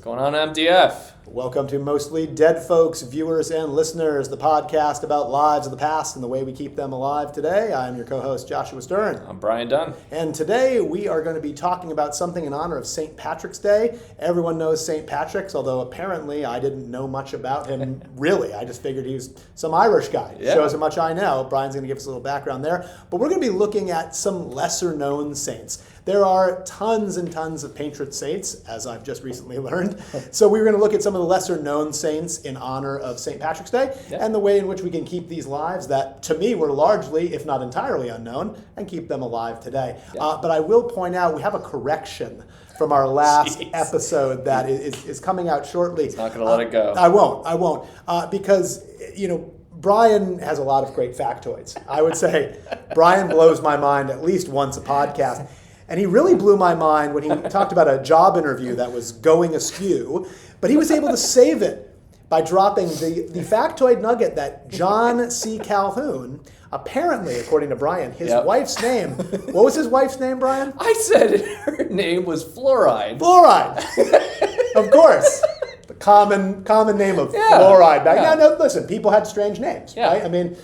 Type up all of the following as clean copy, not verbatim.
going on, MDF? Welcome to Mostly Dead Folks, viewers and listeners, the podcast about lives of the past and the way we keep them alive today. I'm your co-host, Joshua Stern. I'm Brian Dunn. And today we are going to be talking about something in honor of St. Patrick's Day. Everyone knows St. Patrick's, although apparently I didn't know much about him, really. I just figured he was some Irish guy. Yeah. Shows how much I know. Brian's going to give us a little background there. But we're going to be looking at some lesser-known saints. There are tons and tons of patron saints, as I've just recently learned. So we were going to look at some of the lesser-known saints in honor of St. Patrick's Day and the way in which we can keep these lives that, to me, were largely, if not entirely unknown, and keep them alive today. But I will point out, we have a correction from our last episode that is coming out shortly. It's not going to let it go. I won't. Because, Brian has a lot of great factoids. I would say Brian blows my mind at least once a podcast. And he really blew my mind when he talked about a job interview that was going askew, but he was able to save it by dropping the factoid nugget that John C. Calhoun, apparently, according to Brian, his wife's name, what was his wife's name, Brian? I said her name was Fluoride. Fluoride, of course. The common name of fluoride. No, listen, people had strange names, right? I mean,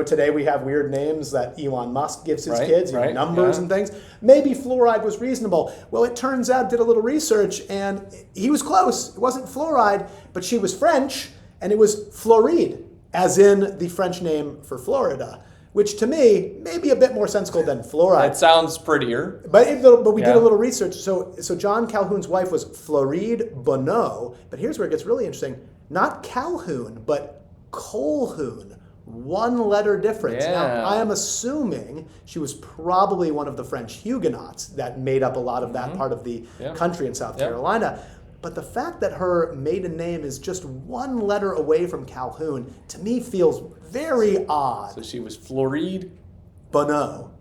today we have weird names that Elon Musk gives his kids, numbers and things. Maybe fluoride was reasonable. Well, it turns out, did a little research, and he was close. It wasn't fluoride, but she was French, and it was Floride, as in the French name for Florida, which to me may be a bit more sensible than fluoride. It sounds prettier. But we did a little research. So John Calhoun's wife was Floride Bonneau. But here's where it gets really interesting. Not Calhoun, but Colhoun. One letter difference. Yeah. Now, I am assuming she was probably one of the French Huguenots that made up a lot of that part of the country in South Carolina. But the fact that her maiden name is just one letter away from Calhoun, to me feels very odd. So she was Floride Bonneau.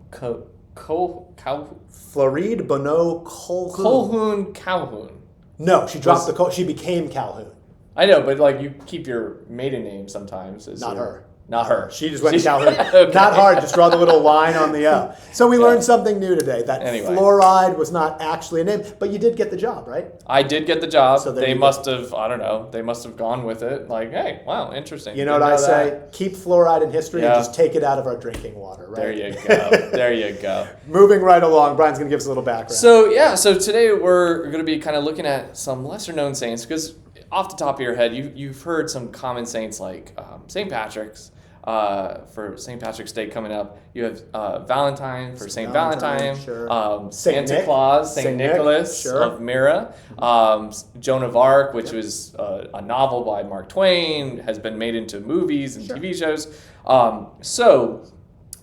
Floride Bonneau Colhoun. Calhoun. No, she dropped the she became Calhoun. I know, but you keep your maiden name sometimes. Not her. Not her. She just went Calhoun. Okay. Not hard, just draw the little line on the O. So we learned something new today, that fluoride was not actually a name, but you did get the job, right? I did get the job. So they must have, I don't know, they must have gone with it. Like, hey, wow, interesting. You know what I say? Keep fluoride in history and just take it out of our drinking water, right? There you go. There you go. Moving right along, Brian's going to give us a little background. So today we're going to be kind of looking at some lesser known saints, because off the top of your head, you've heard some common saints like St. Patrick's. For St. Patrick's Day coming up, you have Valentine for St. Valentine, Santa Claus, St. Nicholas of Myra, Joan of Arc, which was a novel by Mark Twain, has been made into movies and TV shows.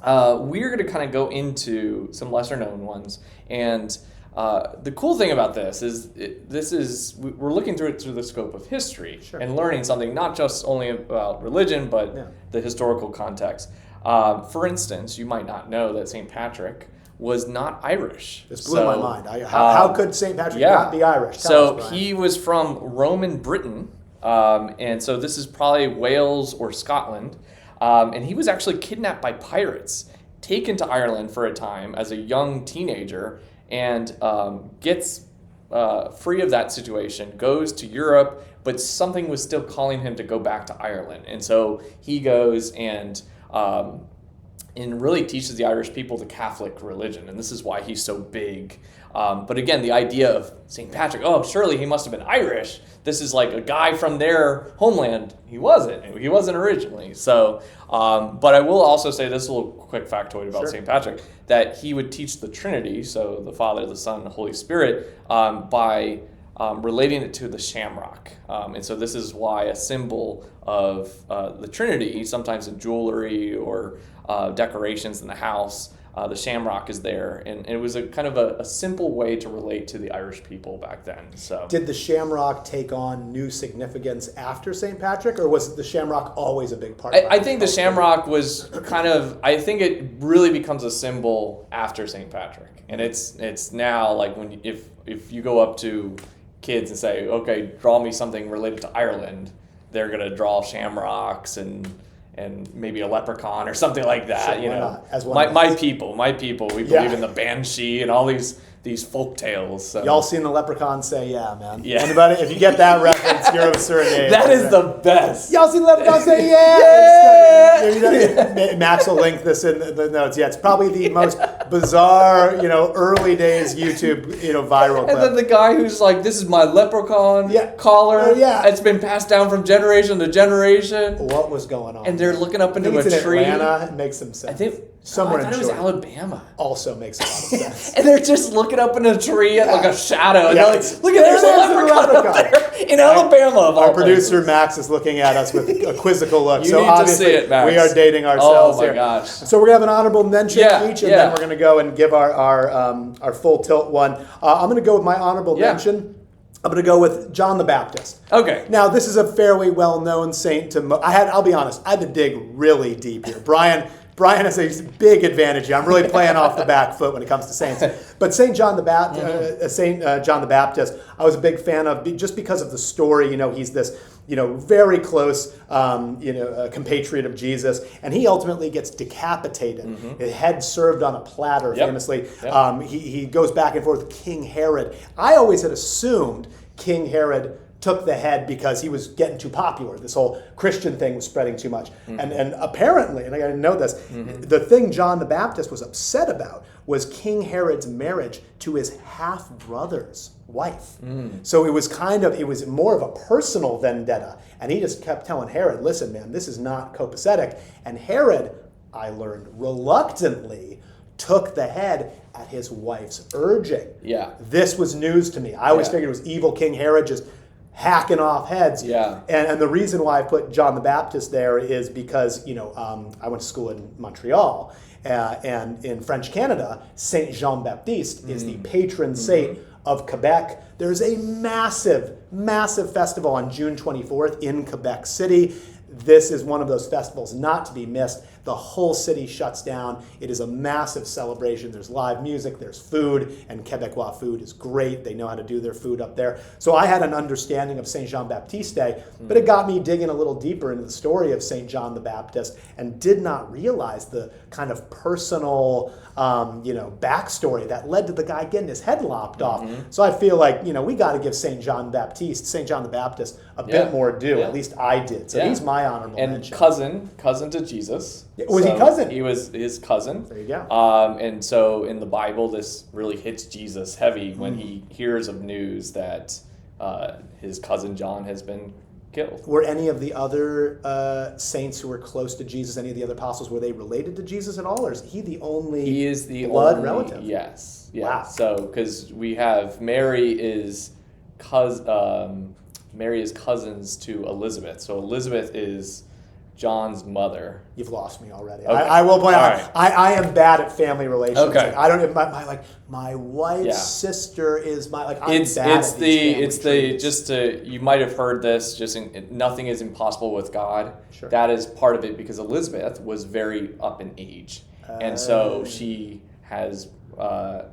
We're going to kind of go into some lesser known ones. And the cool thing about this is we're looking through it through the scope of history and learning something not just only about religion, but the historical context. For instance, you might not know that St. Patrick was not Irish. This blew my mind. How could St. Patrick not be Irish? Tell us, he was from Roman Britain, and so this is probably Wales or Scotland, and he was actually kidnapped by pirates, taken to Ireland for a time as a young teenager, and gets free of that situation, goes to Europe, but something was still calling him to go back to Ireland. And so he goes and really teaches the Irish people the Catholic religion. And this is why he's so big. But again, the idea of St. Patrick, surely he must have been Irish. This is like a guy from their homeland. He wasn't. He wasn't originally. So, but I will also say this little quick factoid about St. Patrick, that he would teach the Trinity, so the Father, the Son, and the Holy Spirit, by relating it to the shamrock. And so this is why a symbol of the Trinity, sometimes in jewelry or decorations in the house, the shamrock is there, and it was a kind of a simple way to relate to the Irish people back then. So, did the shamrock take on new significance after St. Patrick, or was the shamrock always a big part? I think the shamrock was kind of. I think it really becomes a symbol after St. Patrick, and it's now like if you go up to kids and say, okay, draw me something related to Ireland, they're gonna draw shamrocks and maybe a leprechaun or something like that. Sure, my people, we believe in the banshee and all these these folk tales. So. Y'all seen the leprechaun say, yeah, man? Yeah. Anybody? If you get that reference, you're of a certain age. That is the best. Y'all seen the leprechaun say, yeah? Max will link this in the notes. Yeah, it's probably the most bizarre, early days YouTube, viral clip. And then the guy who's like, this is my leprechaun collar. Oh, yeah. It's been passed down from generation to generation. What was going on? And they're looking up into a it's tree. In Atlanta. It makes some sense. I think somewhere I thought in it was Georgia. Alabama. Also makes a lot of sense. And they're just looking up in a tree at like a shadow. And they're like, look at there's there's a leprechaun up there in Alabama. Of Our all producer places. Max is looking at us with a quizzical look. You So need to obviously see it, Max. we are dating ourselves Oh my here. gosh. So we're gonna have an honorable mention each, and then we're gonna go and give our full tilt one. I'm gonna go with my honorable mention. I'm going to go with John the Baptist. Okay. Now, this is a fairly well-known saint to I'll be honest, I had to dig really deep here. Brian has a big advantage here. I'm really playing off the back foot when it comes to saints. But Saint John the Baptist, John the Baptist, I was a big fan of just because of the story. He's this very close, compatriot of Jesus, and he ultimately gets decapitated. His head served on a platter, famously. Yep. He goes back and forth with King Herod. I always had assumed King Herod took the head because he was getting too popular. This whole Christian thing was spreading too much. And apparently, and I didn't know this, the thing John the Baptist was upset about was King Herod's marriage to his half-brother's wife. So it was more of a personal vendetta. And he just kept telling Herod, listen, man, this is not copacetic. And Herod, I learned, reluctantly took the head at his wife's urging. Yeah. This was news to me. I always figured it was evil King Herod just hacking off heads. Yeah. And the reason why I put John the Baptist there is because, I went to school in Montreal, and in French Canada, Saint Jean Baptiste is the patron saint of Quebec. There's a massive, massive festival on June 24th in Quebec City. This is one of those festivals not to be missed. The whole city shuts down. It is a massive celebration. There's live music, there's food, and Quebecois food is great. They know how to do their food up there. So I had an understanding of Saint Jean Baptiste, but it got me digging a little deeper into the story of Saint John the Baptist and did not realize the kind of personal backstory that led to the guy getting his head lopped off. So I feel like, we got to give Saint John the Baptist, a bit more due. At least I did. So he's my honorable mention. And cousin to Jesus. Was he cousin? He was his cousin. There you go. And so in the Bible, this really hits Jesus heavy when he hears of news that his cousin John has been killed. Were any of the other saints who were close to Jesus, any of the other apostles, were they related to Jesus at all, or is he the only? He is the blood only relative. Yes. Yeah. Wow. So because we have Mary is cousins to Elizabeth. So Elizabeth is John's mother. You've lost me already. Okay. I will point out. Right. I am bad at family relations. Okay. I don't. If my wife's sister is my I'm bad at these family trees. You might have heard this. Nothing is impossible with God. Sure. That is part of it because Elizabeth was very up in age, and so she has a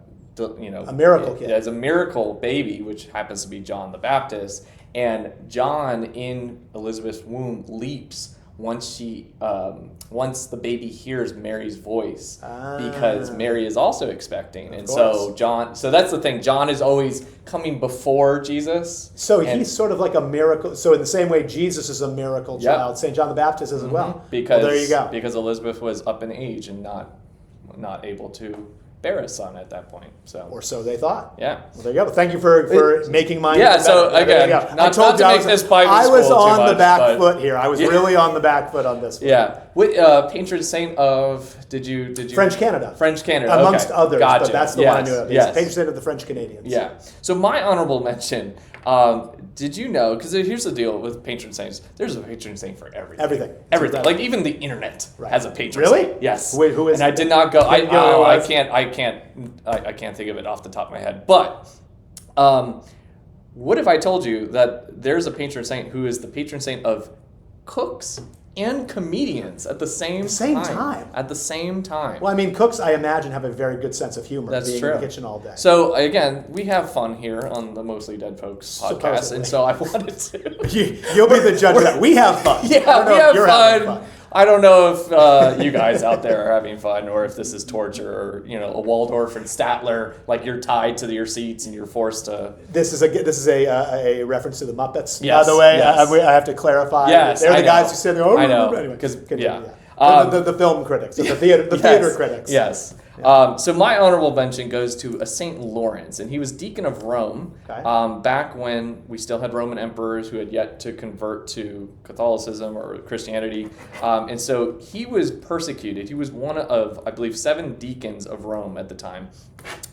miracle kid. As a miracle baby, which happens to be John the Baptist, and John in Elizabeth's womb leaps once the baby hears Mary's voice, because Mary is also expecting. And so so that's the thing. John is always coming before Jesus. So he's sort of like a miracle. So in the same way Jesus is a miracle child, St. John the Baptist is as well. Because there you go. Because Elizabeth was up in age and not able to bear a son at that point. Or so they thought. Yeah. Well, there you go. Well, thank you for making mine. Yeah. So better. again, not to make this Bible I was school too on the much, back foot here. I was really on the back foot on this one. Yeah. Patron saint of did you French Canada. French Canada. Amongst others. Gotcha. But that's the one I knew of. Yes. Patron saint of the French Canadians. Yeah. So my honorable mention. Did you know? Because here's the deal with patron saints. There's a patron saint for everything. Everything. Like even the internet has a patron saint. Really? Yes. Wait, who is? And I did not go. I can't think of it off the top of my head. But what if I told you that there's a patron saint who is the patron saint of cooks and comedians at the same time? At the same time. Well, I mean, cooks, I imagine, have a very good sense of humor. That's being true. in the kitchen all day. So again, we have fun here on the Mostly Dead Folks podcast, and so I wanted to. You'll be the judge of that. We have fun. Yeah, we have fun. I don't know if you guys out there are having fun or if this is torture or, a Waldorf and Statler, like you're tied to your seats and you're forced to. This is a reference to the Muppets. Yes, by the way, yes. I have to clarify. Yes, they're the I guys know. who sit there. Oh, I know. Anyway, Yeah. The film critics, the theater critics. Yes. So my honorable mention goes to a Saint Lawrence, and he was deacon of Rome back when we still had Roman emperors who had yet to convert to Catholicism or Christianity. And so he was persecuted. He was one of, I believe, 7 deacons of Rome at the time,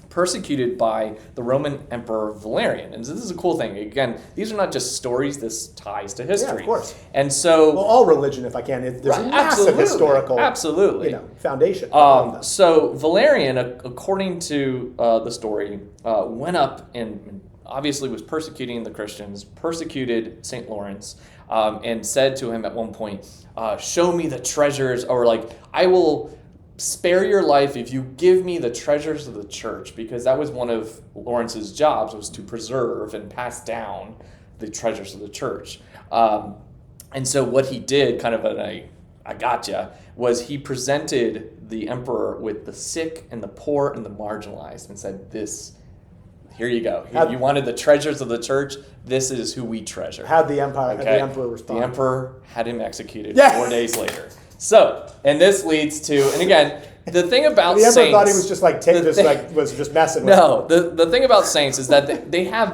persecuted by the Roman Emperor Valerian. And so this is a cool thing. Again, these are not just stories. This ties to history. Yeah, of course. And so... Well, all religion, if I can, there's a massive historical foundation. So Valerian, according to the story, went up and obviously was persecuting the Christians, persecuted St. Lawrence, and said to him at one point, show me the treasures, or like, I will spare your life if you give me the treasures of the church, because that was one of Lawrence's jobs, was to preserve and pass down the treasures of the church. And so what he did, kind of I gotcha, was he presented the emperor with the sick and the poor and the marginalized and said, here you go. You wanted the treasures of the church. This is who we treasure. How'd the emperor respond? The emperor had him executed 4 days later. So, and this leads to, and again, the thing about the emperor saints, thought he was just messing with No, the thing about saints is that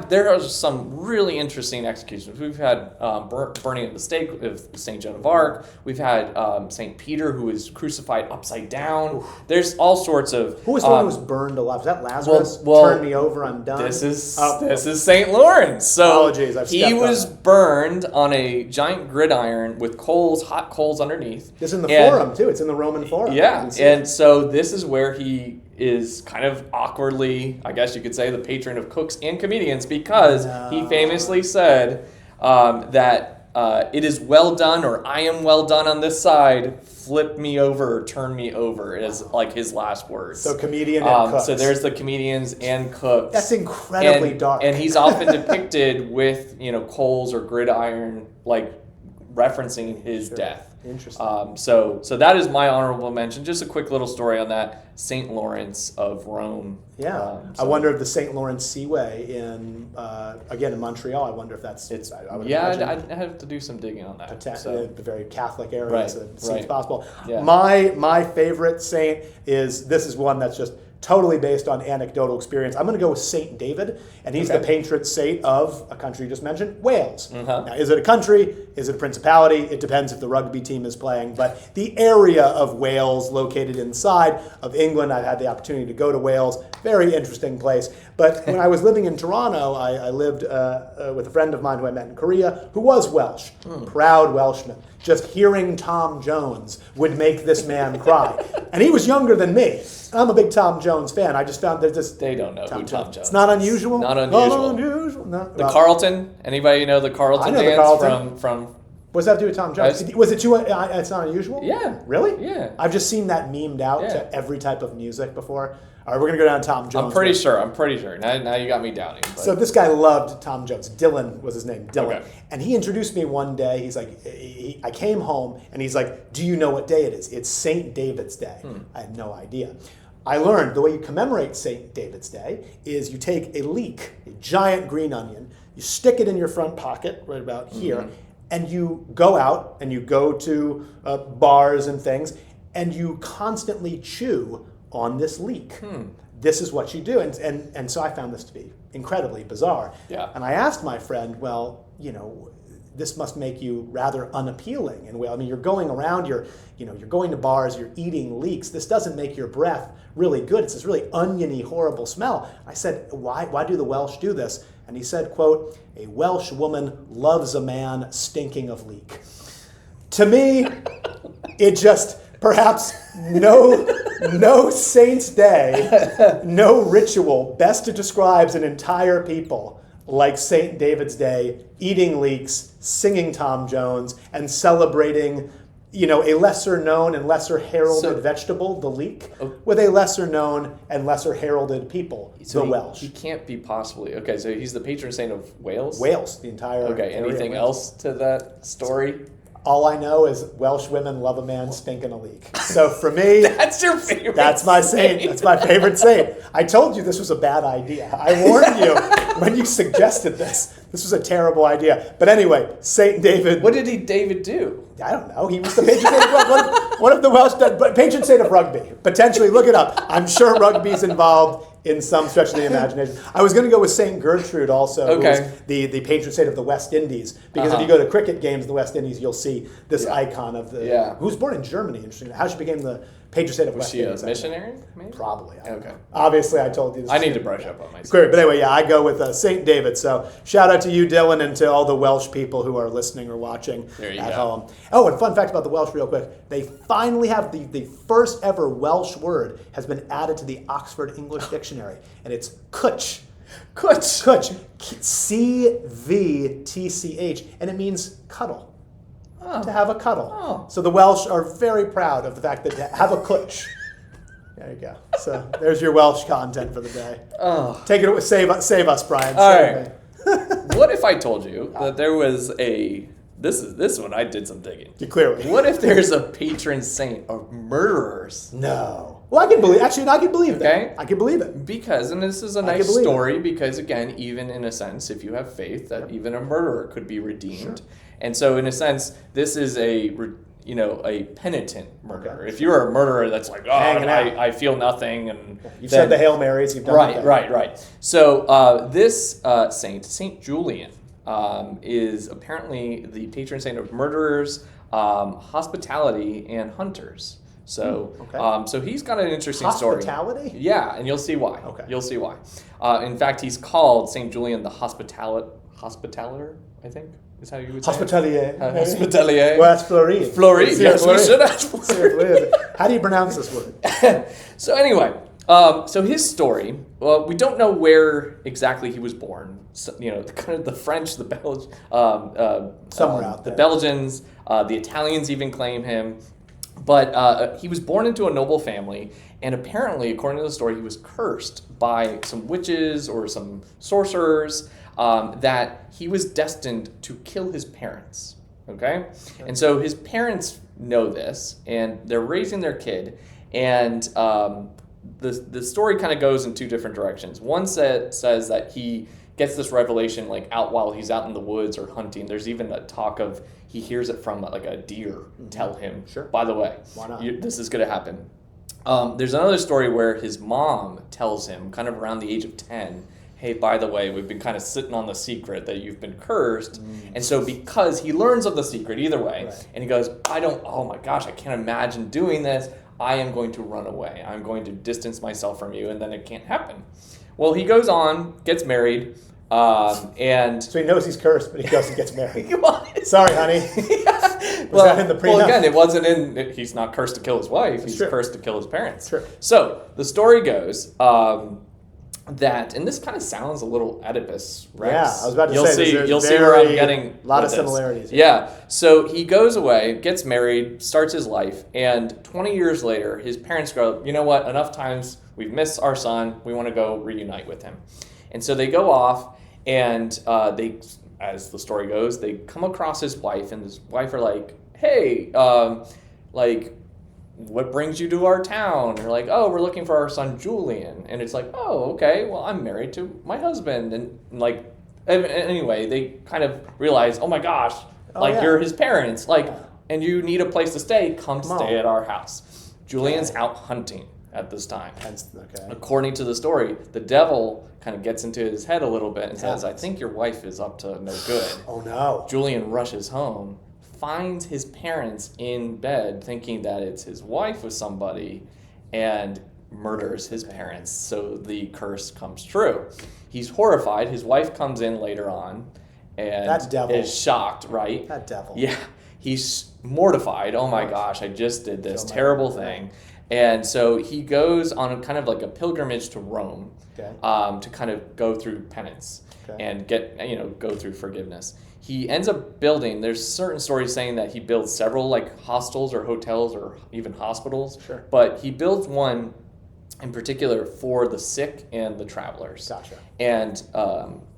there are some really interesting executions. We've had burning at the stake of Saint Joan of Arc. We've had Saint Peter, who was crucified upside down. Oof. There's all sorts of. Who was the one who was burned alive? Was that Lazarus? Turn me over, I'm done. This is Saint Lawrence. So he was burned on a giant gridiron with hot coals underneath. This is in the Forum too. It's in the Roman Forum. Yeah, and so this is where he is kind of awkwardly, I guess you could say, the patron of cooks and comedians, because he famously said that it is well done, or I am well done on this side, flip me over, or turn me over, is like his last words. So comedian and cooks. So there's the comedians and cooks. That's incredibly dark. And he's often depicted with, coals or gridiron, like referencing his death. Interesting. So that is my honorable mention. Just a quick little story on that. Saint Lawrence of Rome. Yeah. I wonder if the Saint Lawrence Seaway in Montreal, I wonder if that's... I'd have to do some digging on that. A very Catholic area, as it seems possible. Yeah. My favorite saint this is one that's just totally based on anecdotal experience. I'm going to go with Saint David, and he's the patron saint of a country you just mentioned, Wales. Now, is it a country? Is it a principality? It depends if the rugby team is playing, but the area of Wales located inside of England, I've had the opportunity to go to Wales, very interesting place. But when I was living in Toronto, I lived with a friend of mine who I met in Korea, who was Welsh, proud Welshman. Just hearing Tom Jones would make this man cry. And he was younger than me. I'm a big Tom Jones fan. I just found that they don't know who Tom Jones is. It's not unusual. Not unusual. The Carlton. Anybody know the Carlton dance? The Carlton. From What's that to do with Tom Jones? Was it too? It's not unusual. Yeah. Really? Yeah. I've just seen that memed out to every type of music before. All right, we're gonna go down Tom Jones. I'm pretty sure. Now you got me doubting. But. So this guy loved Tom Jones. Dylan was his name. Dylan. Okay. And he introduced me one day. He's like, I came home and he's like, do you know what day it is? It's St. David's Day. I had no idea. I learned the way you commemorate St. David's Day is you take a leek, a giant green onion, you stick it in your front pocket right about here, and you go out and you go to bars and things, and you constantly chew on this leek. This is what you do. And so I found this to be incredibly bizarre. Yeah. And I asked my friend, well, this must make you rather unappealing. And you're going around, you're going to bars, you're eating leeks. This doesn't make your breath really good. It's this really oniony, horrible smell. I said, why do the Welsh do this? And he said, quote, a Welsh woman loves a man stinking of leek. To me, it just, perhaps no saint's day, no ritual best describes an entire people like St. David's Day, eating leeks, singing Tom Jones, and celebrating, a lesser known and lesser heralded vegetable, the leek, with a lesser known and lesser heralded people, the Welsh. He can't be possibly, okay, so he's the patron saint of Wales? Wales, the entire Okay, anything else to that story? All I know is Welsh women love a man stinking a leak. So for me, that's your favorite. That's my saint. That's my favorite saint. I told you this was a bad idea. I warned you when you suggested this. This was a terrible idea. But anyway, Saint David. What did David do? I don't know. He was the patron saint of one of the Welsh patron saint of rugby. Potentially, look it up. I'm sure rugby's involved in some stretch of the imagination. I was going to go with Saint Gertrude also, who was the patron saint of the West Indies. Because if you go to cricket games in the West Indies, you'll see this icon of the who's born in Germany. Interesting. How she became the patron saint of West Indies. Was she a missionary? Maybe? Probably. Okay. Obviously, I told you this. I need to brush up on myself. Great. But anyway, I go with Saint David. So shout out to you, Dylan, and to all the Welsh people who are listening or watching at home. Oh, and fun fact about the Welsh real quick. They finally have the first ever Welsh word has been added to the Oxford English Dictionary, and it's cwtch. Cwtch. Cwtch. C-V-T-C-H. And it means cuddle. To have a cuddle. Oh. So the Welsh are very proud of the fact that they have a cwtch. There you go. So there's your Welsh content for the day. Oh. Take it away. Save us, Brian. All right. What if I told you that there was this one I did some digging. Clearly. What if there's a patron saint of murderers? No. Well, I can believe. Actually, I can believe that. I can believe it. Because, and this is a nice story, because again, even in a sense, if you have faith, that even a murderer could be redeemed. Sure. And so, in a sense, this is a penitent murderer. Okay. If you're a murderer that's like, I feel nothing, and you've said the Hail Marys, you've done right. So this Saint Julian, is apparently the patron saint of murderers, hospitality, and hunters. So, so he's got an interesting story. Hospitality? Yeah, and you'll see why. Okay. You'll see why. In fact, he's called Saint Julian the Hospitaller, I think. Is how you would say Hospitalier. Hospitalier. Well, that's Floride. Floride. Yes, we should ask Floride. How do you pronounce this word? So anyway, so his story. Well, we don't know where exactly he was born. So, kind of the French, the Belgians, somewhere out there. The Belgians, the Italians even claim him. But he was born into a noble family, and apparently, according to the story, he was cursed by some witches or some sorcerers. That he was destined to kill his parents, okay? And so his parents know this, and they're raising their kid, and the story kind of goes in two different directions. One says that he gets this revelation out while he's out in the woods or hunting. There's even a talk of he hears it from a deer tell him, by the way, why not? This is going to happen. There's another story where his mom tells him, kind of around the age of 10, hey, by the way, we've been kind of sitting on the secret that you've been cursed. And so because he learns of the secret either way, and he goes, oh my gosh, I can't imagine doing this. I am going to run away. I'm going to distance myself from you, and then it can't happen. Well, he goes on, gets married, and... So he knows he's cursed, but he goes and gets married. Sorry, honey. Was that in the prenup? Well, again, it wasn't in... He's not cursed to kill his wife. He's cursed to kill his parents. True. So the story goes... that, and this kind of sounds a little Oedipus Rex. Yeah, I was about to say, you'll see where I'm getting a lot of similarities. Yeah, so he goes away, gets married, starts his life, and 20 years later, his parents go, you know what, enough times, we've missed our son, we want to go reunite with him. And so they go off, and they, as the story goes, they come across his wife, and his wife are like, hey, what brings you to our town? They're like, oh, we're looking for our son Julian. And it's like, oh, okay, well, I'm married to my husband. And anyway, they kind of realize, oh my gosh, you're his parents. And you need a place to stay, come stay at our house. Julian's out hunting at this time. According to the story, the devil kind of gets into his head a little bit and says, I think your wife is up to no good. Oh no. Julian rushes home, finds his parents in bed thinking that it's his wife with somebody, and murders his parents. So the curse comes true. He's horrified. His wife comes in later on and is shocked, right? That devil. Yeah. He's mortified. Oh my gosh, I just did this terrible thing. And so he goes on kind of like a pilgrimage to Rome to kind of go through penance and go through forgiveness. He ends up building, there's certain stories saying that he builds several hostels or hotels or even hospitals. Sure. But he builds one in particular for the sick and the travelers. Gotcha. And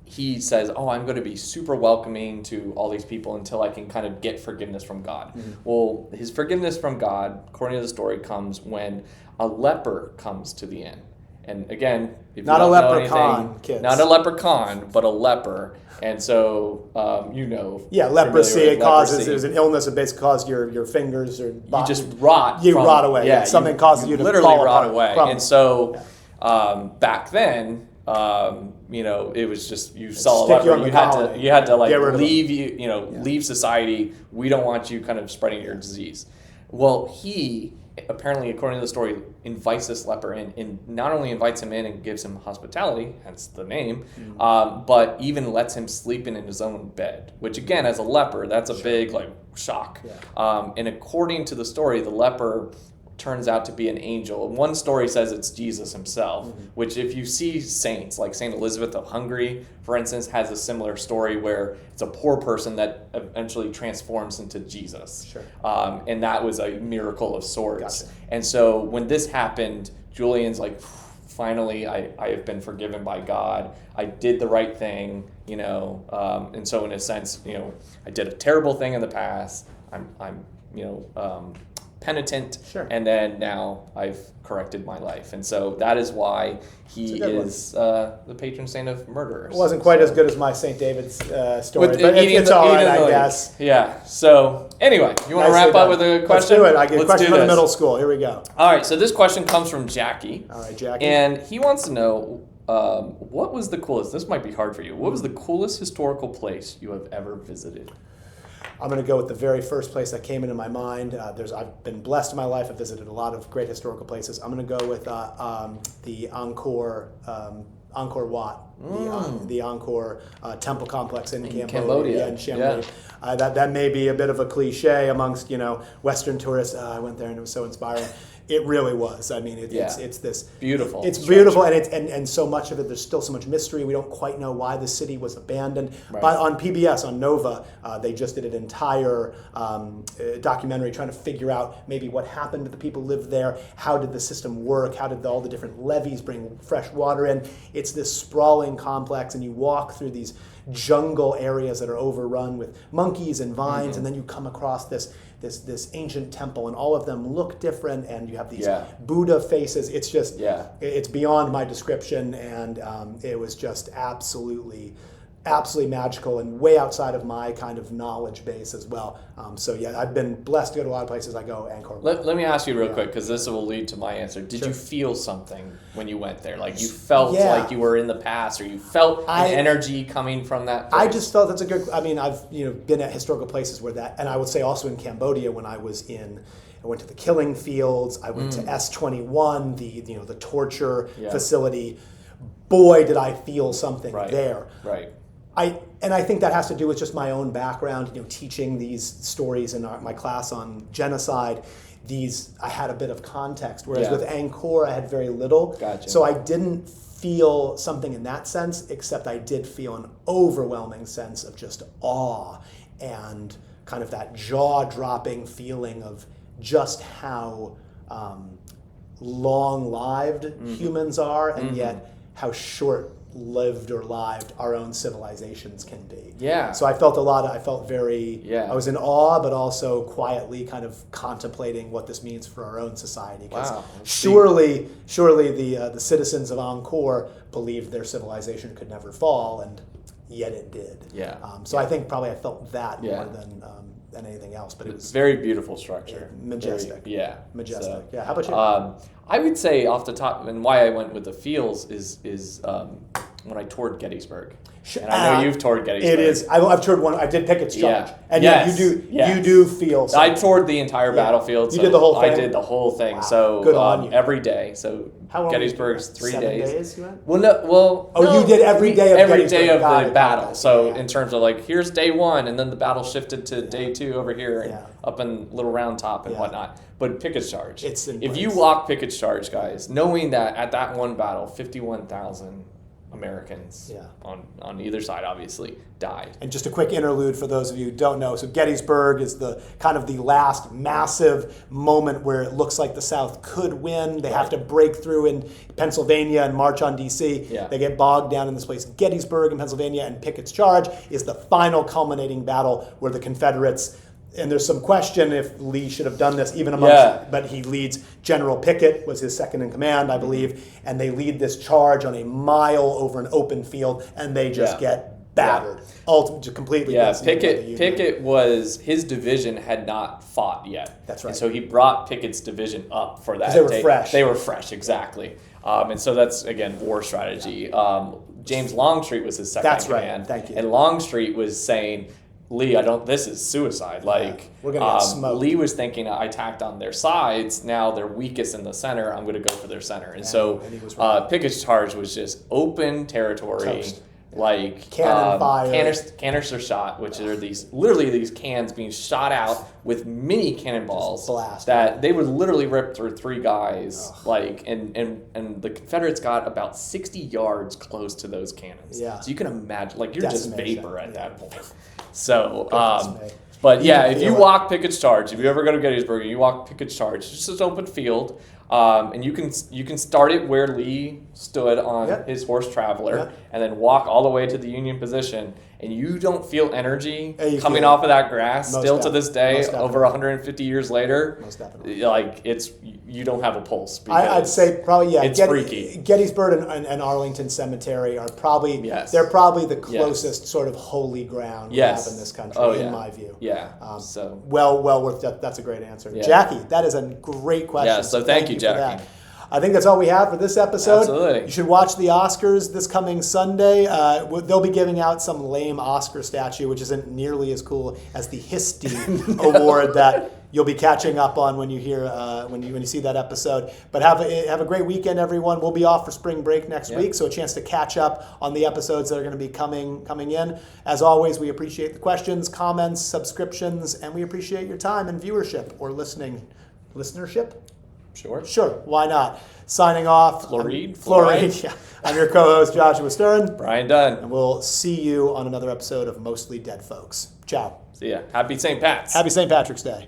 he says, oh, I'm going to be super welcoming to all these people until I can kind of get forgiveness from God. Well, his forgiveness from God, according to the story, comes when a leper comes to the inn. And again, if not you a don't know leprechaun, anything, kids. Not a leprechaun, but a leper. And so, leprosy, it causes, there's an illness that basically causes your fingers or you just rot. Rot away. Yeah, something causes you to literally fall rot apart, away. crumble. And so, back then, it was just you saw a leper, you had to like leave society. We don't want you kind of spreading your disease. Well, he apparently, according to the story, invites this leper in, and not only invites him in and gives him hospitality, hence the name, but even lets him sleep in his own bed. Which again, as a leper, that's a big like shock. Yeah. And according to the story, the leper turns out to be an angel. One story says it's Jesus himself, which if you see saints, like Saint Elizabeth of Hungary, for instance, has a similar story where it's a poor person that eventually transforms into Jesus. Sure. And that was a miracle of sorts. Gotcha. And so when this happened, Julian's like, finally, I have been forgiven by God. I did the right thing, and so in a sense, I did a terrible thing in the past. I'm penitent, sure. And then now I've corrected my life, and so that is why he is the patron saint of murderers. It wasn't quite as good as my St. David's story, but it's all right, I guess. Yeah. So anyway, you want to wrap up with a question? Let's do it. I get a question from the middle school. Here we go. All right. So this question comes from Jackie. All right, Jackie. And he wants to know what was the coolest. This might be hard for you. What was the coolest historical place you have ever visited? I'm going to go with the very first place that came into my mind. I've been blessed in my life. I've visited a lot of great historical places. I'm going to go with the Angkor Wat, the Angkor temple complex in Cambodia and Siem Reap. That may be a bit of a cliche amongst Western tourists. I went there and it was so inspiring. It really was. I mean, it's this beautiful. It's beautiful, and so much of it. There's still so much mystery. We don't quite know why the city was abandoned. Right. But on PBS, on Nova, they just did an entire documentary trying to figure out maybe what happened to the people who lived there. How did the system work? How did all the different levees bring fresh water in? It's this sprawling complex, and you walk through these jungle areas that are overrun with monkeys and vines, and then you come across this ancient temple, and all of them look different, and you have these Buddha faces. It's just, it's beyond my description, and it was just absolutely magical and way outside of my kind of knowledge base as well. I've been blessed to go to a lot of places. I go Angkor. Let me ask you real quick, because this will lead to my answer. Did you feel something when you went there? Like you felt like you were in the past, or you felt an energy coming from that place? I just felt that's a good. I mean, I've been at historical places where that, and I would say also in Cambodia when I went to the killing fields. I went to S21, the torture facility. Boy, did I feel something there. Right. I think that has to do with just my own background, teaching these stories in my class on genocide. I had a bit of context, whereas with Angkor I had very little. Gotcha. So I didn't feel something in that sense, except I did feel an overwhelming sense of just awe and kind of that jaw-dropping feeling of just how long-lived humans are, and yet how short-lived or lived our own civilizations can be. Yeah. So I felt I was in awe, but also quietly kind of contemplating what this means for our own society. Because surely the citizens of Angkor believed their civilization could never fall, and yet it did. Yeah. I think probably I felt that more than anything else. But it was very beautiful structure. Majestic. Majestic. So, how about you? I would say off the top, and why I went with the feels is when I toured Gettysburg. And I know you've toured Gettysburg. It is. I've toured one. I did Pickett's Charge. And you do feel something. I toured the entire battlefield. You did the whole thing? I did the whole thing. Wow. So good on you. Every day. So how long Gettysburg's 3 days. 7 days you went? No, you did every day of every day of Got the it, battle. So yeah. in terms of like, here's day one, and then the battle shifted to day 2 over here, and up in Little Round Top and whatnot. But Pickett's Charge. If you walk Pickett's Charge, guys, knowing that at that one battle, 51,000 Americans on either side, obviously, died. And just a quick interlude for those of you who don't know. So Gettysburg is the kind of the last massive moment where it looks like the South could win. They have to break through in Pennsylvania and march on D.C. Yeah. They get bogged down in this place, Gettysburg in Pennsylvania, and Pickett's charge is the final culminating battle where the Confederates, and there's some question if Lee should have done this even amongst, but he leads. General Pickett was his second in command, I believe, and they lead this charge on a mile over an open field, and they just get battered. Ultimately, completely. Pickett was, his division had not fought yet. That's right. And so he brought Pickett's division up for that. They were fresh. They were fresh, exactly. And so that's, again, war strategy. James Longstreet was his second in command. Right. Thank you. And Longstreet was saying, Lee, this is suicide. We're gonna get smoked. Lee was thinking, I attacked on their sides. Now they're weakest in the center. I'm going to go for their center. And so Pickett's charge was just open territory. Toast. Like cannon fire, canister shot, which are literally these cans being shot out with mini cannonballs that they would literally rip through three guys. And the Confederates got about 60 yards close to those cannons. Yeah. So you can imagine, you're just vapor at that point. So, if you walk Pickett's charge, if you ever go to Gettysburg and you walk Pickett's charge, it's just an open field. And you can start it where Lee stood on his horse Traveler, and then walk all the way to the Union position, and you don't feel energy coming off of that grass still to this day, over 150 years later. Most definitely. You don't have a pulse. I'd say probably it's freaky. Gettysburg and Arlington Cemetery are probably they're probably the closest sort of holy ground we have in this country, in my view. Yeah. Well worth that. That's a great answer, Jackie. That is a great question. Yeah. So thank you, Jackie. I think that's all we have for this episode. Absolutely. You should watch the Oscars this coming Sunday. They'll be giving out some lame Oscar statue, which isn't nearly as cool as the Histy Award that you'll be catching up on when you hear when you see that episode. But have a great weekend, everyone. We'll be off for spring break next week, so a chance to catch up on the episodes that are going to be coming in. As always, we appreciate the questions, comments, subscriptions, and we appreciate your time and viewership or listenership. Sure, why not? Signing off. Fluoride. Yeah. I'm your co-host, Joshua Stern. Brian Dunn. And we'll see you on another episode of Mostly Dead Folks. Ciao. See ya. Happy St. Pat's. Happy St. Patrick's Day.